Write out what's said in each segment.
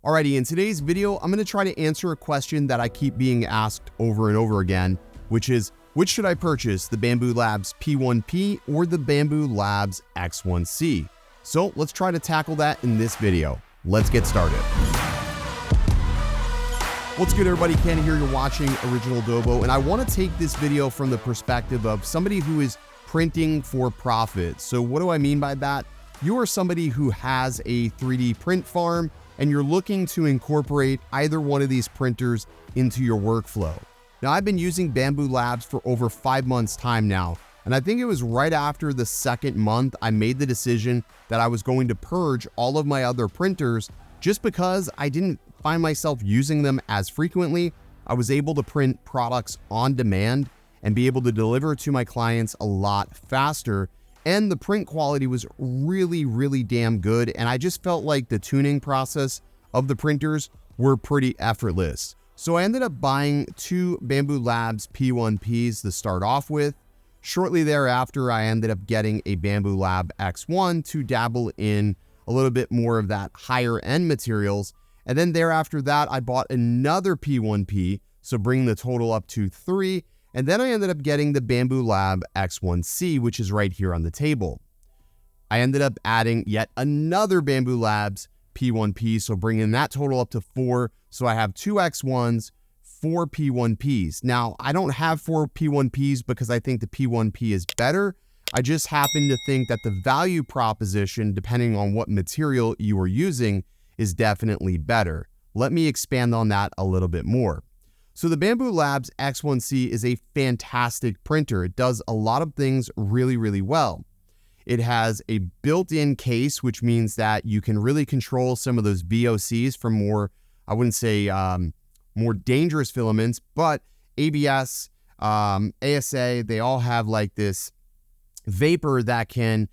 Alrighty, in today's video, I'm going to try to answer a question that I keep being asked over and over again, which is, which should I purchase, the Bambu Labs P1P or the Bambu Labs X1C? So let's try to tackle that in this video. Let's get started. What's good, everybody? Ken here. You're watching OriginaldoBo, and I want to take this video from the perspective of somebody who is printing for profit. So what do I mean by that? You are somebody who has a 3D print farm, and you're looking to incorporate either one of these printers into your workflow. Now, I've been using Bambu Labs for over 5 months time now, and I think it was right after the second month I made the decision that I was going to purge all of my other printers just because I didn't find myself using them as frequently. I was able to print products on demand and be able to deliver to my clients a lot faster. And the print quality was really damn good. And I just felt like the tuning process of the printers were pretty effortless. So I ended up buying 2 Bambu Labs P1Ps to start off with. Shortly thereafter, I ended up getting a Bambu Lab X1 to dabble in a little bit more of that higher end materials. And then thereafter that, I bought another P1P, so bringing the total up to 3. And then I ended up getting the Bambu Lab X1C, which is right here on the table. I ended up adding yet another Bambu Labs P1P, so bringing that total up to 4. So I have 2 X1s, 4 P1Ps. Now, I don't have 4 P1Ps because I think the P1P is better. I just happen to think that the value proposition, depending on what material you are using, is definitely better. Let me expand on that a little bit more. So the Bambu Labs X1C is a fantastic printer. It does a lot of things really well. It has a built-in case, which means that you can really control some of those VOCs from more, I wouldn't say more dangerous filaments, but ABS, ASA, they all have like this vapor that can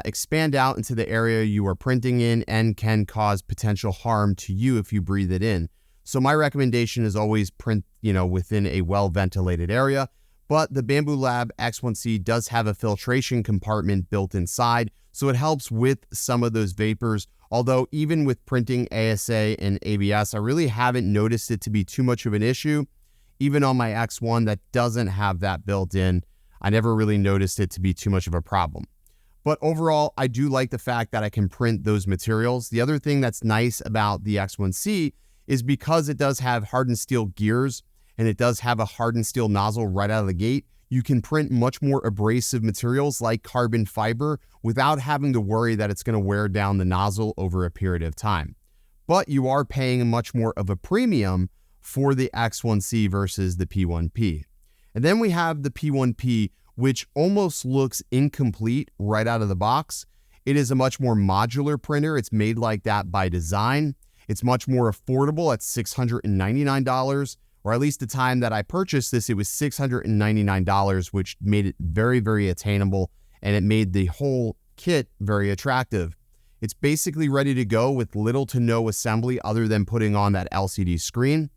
expand out into the area you are printing in and can cause potential harm to you if you breathe it in. So my recommendation is always print, within a well-ventilated area. But the Bambu Lab X1C does have a filtration compartment built inside, so it helps with some of those vapors. Although even with printing ASA and ABS, I really haven't noticed it to be too much of an issue. Even on my X1 that doesn't have that built in, I never really noticed it to be too much of a problem. But overall, I do like the fact that I can print those materials. The other thing that's nice about the X1C is because it does have hardened steel gears and it does have a hardened steel nozzle right out of the gate, you can print much more abrasive materials like carbon fiber without having to worry that it's going to wear down the nozzle over a period of time. But you are paying much more of a premium for the X1C versus the P1P. And then we have the P1P, which almost looks incomplete right out of the box. It is a much more modular printer. It's made like that by design. It's much more affordable at $699, or at least the time that I purchased this, it was $699, which made it very attainable, and it made the whole kit very attractive. It's basically ready to go with little to no assembly other than putting on that LCD screen.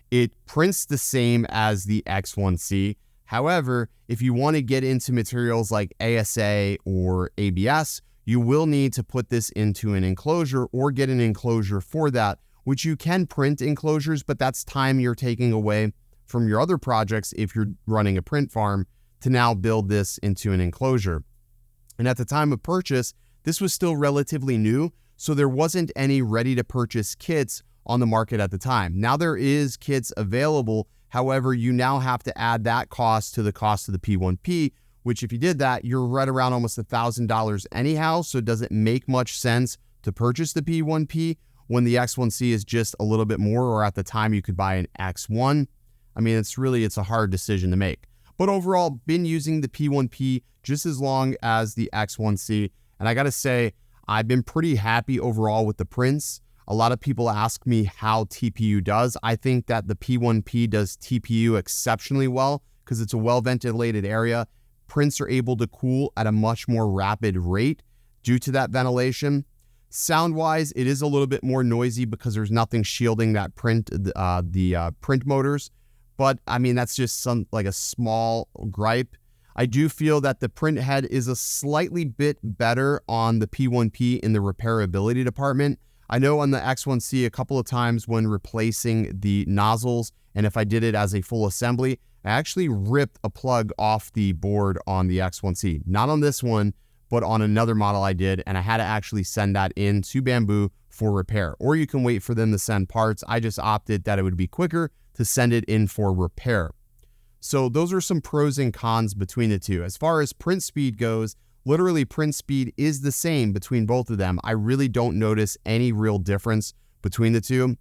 It prints the same as the X1C. However, if you want to get into materials like ASA or ABS, you will need to put this into an enclosure or get an enclosure for that, which you can print enclosures, but that's time you're taking away from your other projects if you're running a print farm to now build this into an enclosure. And at the time of purchase, this was still relatively new, so there wasn't any ready-to-purchase kits on the market at the time. Now there is kits available. However, you now have to add that cost to the cost of the P1P, which if you did that, you're right around almost $1,000 anyhow. So it doesn't make much sense to purchase the P1P when the X1C is just a little bit more, or at the time you could buy an X1. I mean, it's a hard decision to make. But overall, been using the P1P just as long as the X1C. And I gotta say, I've been pretty happy overall with the prints. A lot of people ask me how TPU does. I think that the P1P does TPU exceptionally well because it's a well-ventilated area. Prints are able to cool at a much more rapid rate due to that ventilation. Sound-wise, it is a little bit more noisy because there's nothing shielding that print motors. But I mean, that's just a small gripe. I do feel that the print head is a slightly bit better on the P1P in the repairability department. I know on the X1C a couple of times when replacing the nozzles, and if I did it as a full assembly, I actually ripped a plug off the board on the X1C. Not on this one, but on another model I did, and I had to actually send that in to Bambu for repair. Or you can wait for them to send parts. I just opted that it would be quicker to send it in for repair. So those are some pros and cons between the two. As far as print speed goes, literally print speed is the same between both of them. I really don't notice any real difference between the two.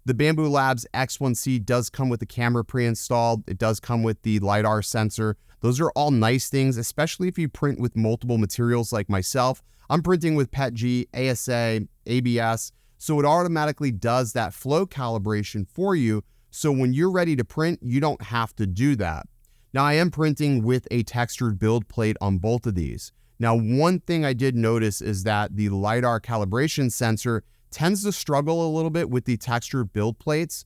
The Bambu Labs X1C does come with the camera pre-installed. It does come with the LiDAR sensor. Those are all nice things, especially if you print with multiple materials like myself. I'm printing with PETG, ASA, ABS, so it automatically does that flow calibration for you. So when you're ready to print, you don't have to do that. Now I am printing with a textured build plate on both of these. Now, one thing I did notice is that the LiDAR calibration sensor tends to struggle a little bit with the textured build plates,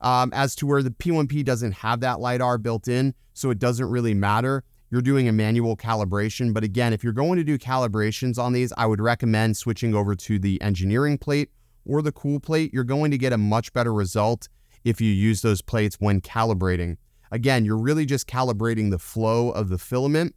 as to where the P1P doesn't have that LiDAR built in, so it doesn't really matter. You're doing a manual calibration, but again, if you're going to do calibrations on these, I would recommend switching over to the engineering plate or the cool plate. You're going to get a much better result if you use those plates when calibrating. Again, you're really just calibrating the flow of the filament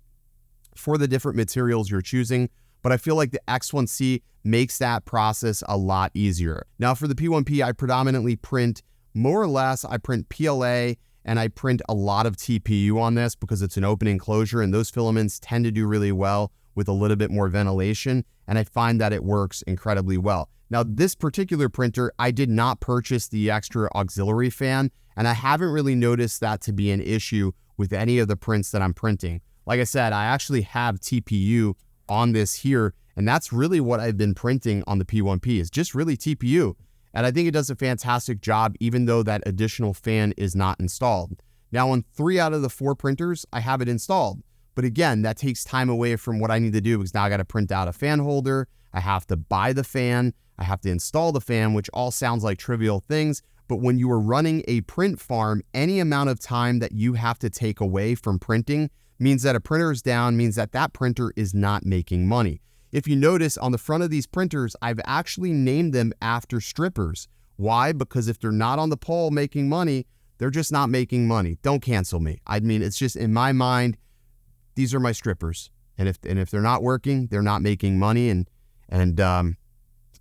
for the different materials you're choosing, but I feel like the X1C makes that process a lot easier. Now for the P1P, I predominantly print more or less, I print PLA and I print a lot of TPU on this because it's an open enclosure and those filaments tend to do really well with a little bit more ventilation, and I find that it works incredibly well. Now this particular printer, I did not purchase the extra auxiliary fan, and I haven't really noticed that to be an issue with any of the prints that I'm printing. Like I said, I actually have TPU on this here, and that's really what I've been printing on the P1P, is just really TPU. And I think it does a fantastic job, even though that additional fan is not installed. Now on 3 out of the 4 printers, I have it installed. But again, that takes time away from what I need to do, because now I got to print out a fan holder, I have to buy the fan, I have to install the fan, which all sounds like trivial things. But when you are running a print farm, any amount of time that you have to take away from printing means that a printer is down, means that that printer is not making money. If you notice on the front of these printers, I've actually named them after strippers. Why? Because if they're not on the pole making money, they're just not making money. Don't cancel me. I mean, it's just in my mind, these are my strippers. And if they're not working, they're not making money.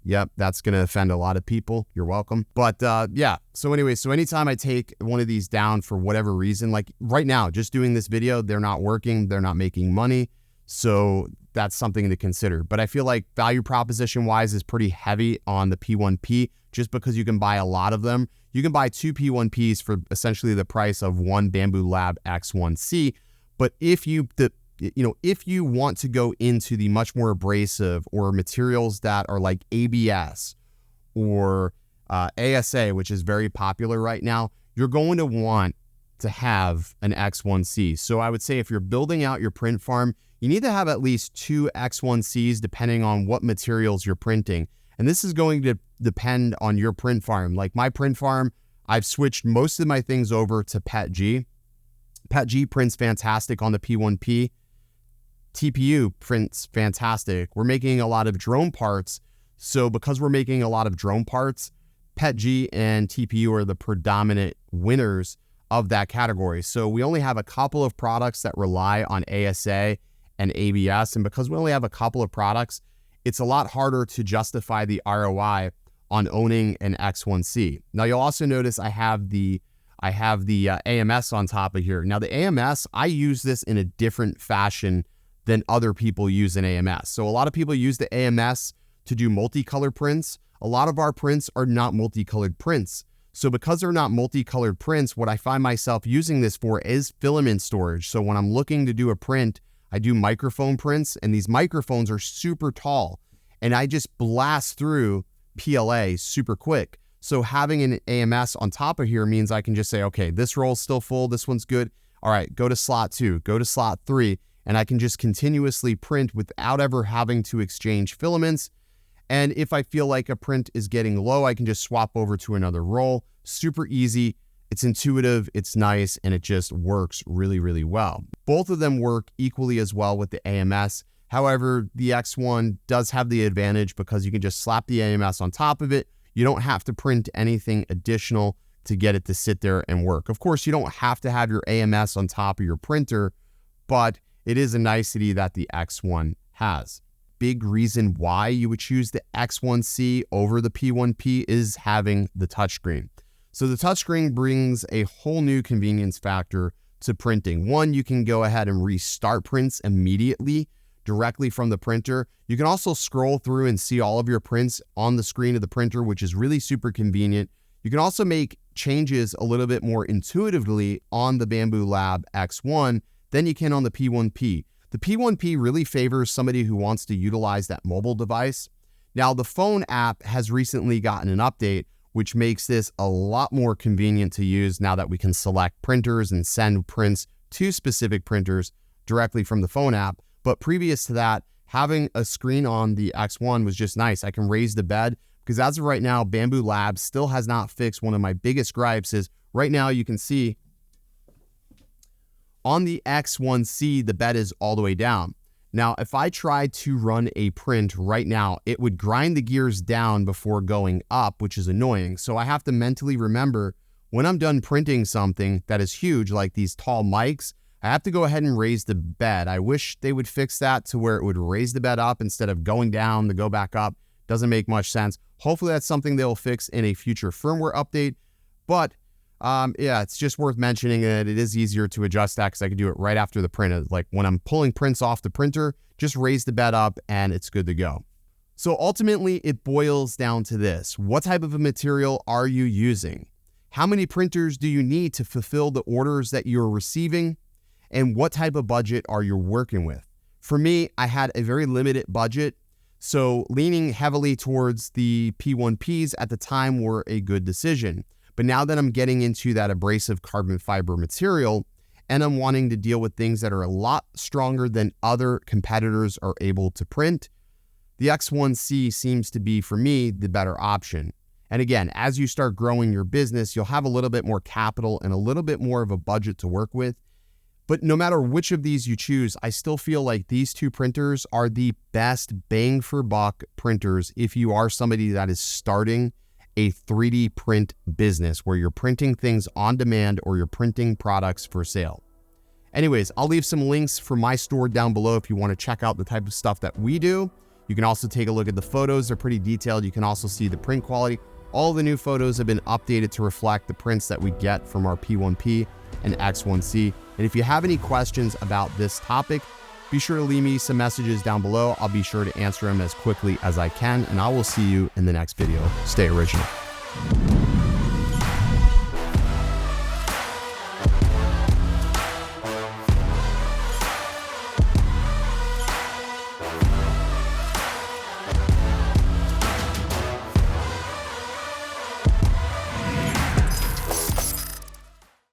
Yep, that's going to offend a lot of people. You're welcome. But yeah, so anyway, so anytime I take one of these down for whatever reason, like right now, just doing this video, they're not working, they're not making money. So that's something to consider. But I feel like value proposition wise is pretty heavy on the P1P, just because you can buy a lot of them. You can buy 2 P1Ps for essentially the price of one Bambu Lab X1C. But if you want to go into the much more abrasive or materials that are like ABS or ASA, which is very popular right now, you're going to want to have an X1C. So I would say if you're building out your print farm, you need to have at least 2 X1Cs depending on what materials you're printing. And this is going to depend on your print farm. Like my print farm, I've switched most of my things over to PETG. PETG prints fantastic on the P1P. TPU prints fantastic. We're making a lot of drone parts. So because we're making a lot of drone parts, PETG and TPU are the predominant winners of that category. So we only have a couple of products that rely on ASA and ABS. And because we only have a couple of products, it's a lot harder to justify the ROI on owning an X1C. Now you'll also notice I have the AMS on top of here. Now the AMS, I use this in a different fashion than other people use an AMS. So a lot of people use the AMS to do multicolored prints. A lot of our prints are not multicolored prints. So because they're not multicolored prints, what I find myself using this for is filament storage. So when I'm looking to do a print, I do microphone prints, and these microphones are super tall, and I just blast through PLA super quick. So having an AMS on top of here means I can just say, okay, this roll's still full, this one's good. All right, go to slot 2, go to slot 3, and I can just continuously print without ever having to exchange filaments. And if I feel like a print is getting low, I can just swap over to another roll. Super easy, it's intuitive, it's nice, and it just works really, really well. Both of them work equally as well with the AMS. However, the X1 does have the advantage because you can just slap the AMS on top of it. You don't have to print anything additional to get it to sit there and work. Of course, you don't have to have your AMS on top of your printer, but it is a nicety that the X1 has. Big reason why you would choose the X1C over the P1P is having the touchscreen. So the touchscreen brings a whole new convenience factor to printing. One, you can go ahead and restart prints immediately directly from the printer. You can also scroll through and see all of your prints on the screen of the printer, which is really super convenient. You can also make changes a little bit more intuitively on the Bambu Lab X1 than you can on the P1P. The P1P really favors somebody who wants to utilize that mobile device. Now, the phone app has recently gotten an update, which makes this a lot more convenient to use now that we can select printers and send prints to specific printers directly from the phone app. But previous to that, having a screen on the X1 was just nice. I can raise the bed because as of right now, Bambu Lab still has not fixed one of my biggest gripes is right now you can see on the X1C, the bed is all the way down. Now, if I tried to run a print right now, it would grind the gears down before going up, which is annoying. So I have to mentally remember when I'm done printing something that is huge, like these tall mics, I have to go ahead and raise the bed. I wish they would fix that to where it would raise the bed up instead of going down to go back up. Doesn't make much sense. Hopefully that's something they'll fix in a future firmware update. But yeah, it's just worth mentioning that it is easier to adjust that because I can do it right after the print. Like when I'm pulling prints off the printer, just raise the bed up and it's good to go. So ultimately it boils down to this. What type of a material are you using? How many printers do you need to fulfill the orders that you're receiving? And what type of budget are you working with? For me, I had a very limited budget, so leaning heavily towards the P1Ps at the time were a good decision. But now that I'm getting into that abrasive carbon fiber material and I'm wanting to deal with things that are a lot stronger than other competitors are able to print, the X1C seems to be, for me, the better option. And again, as you start growing your business, you'll have a little bit more capital and a little bit more of a budget to work with. But no matter which of these you choose, I still feel like these two printers are the best bang for buck printers if you are somebody that is starting a 3D print business where you're printing things on demand or you're printing products for sale. Anyways, I'll leave some links for my store down below if you want to check out the type of stuff that we do. You can also take a look at the photos. They're pretty detailed. You can also see the print quality. All the new photos have been updated to reflect the prints that we get from our P1P and X1C. And if you have any questions about this topic, be sure to leave me some messages down below. I'll be sure to answer them as quickly as I can, and I will see you in the next video. Stay original.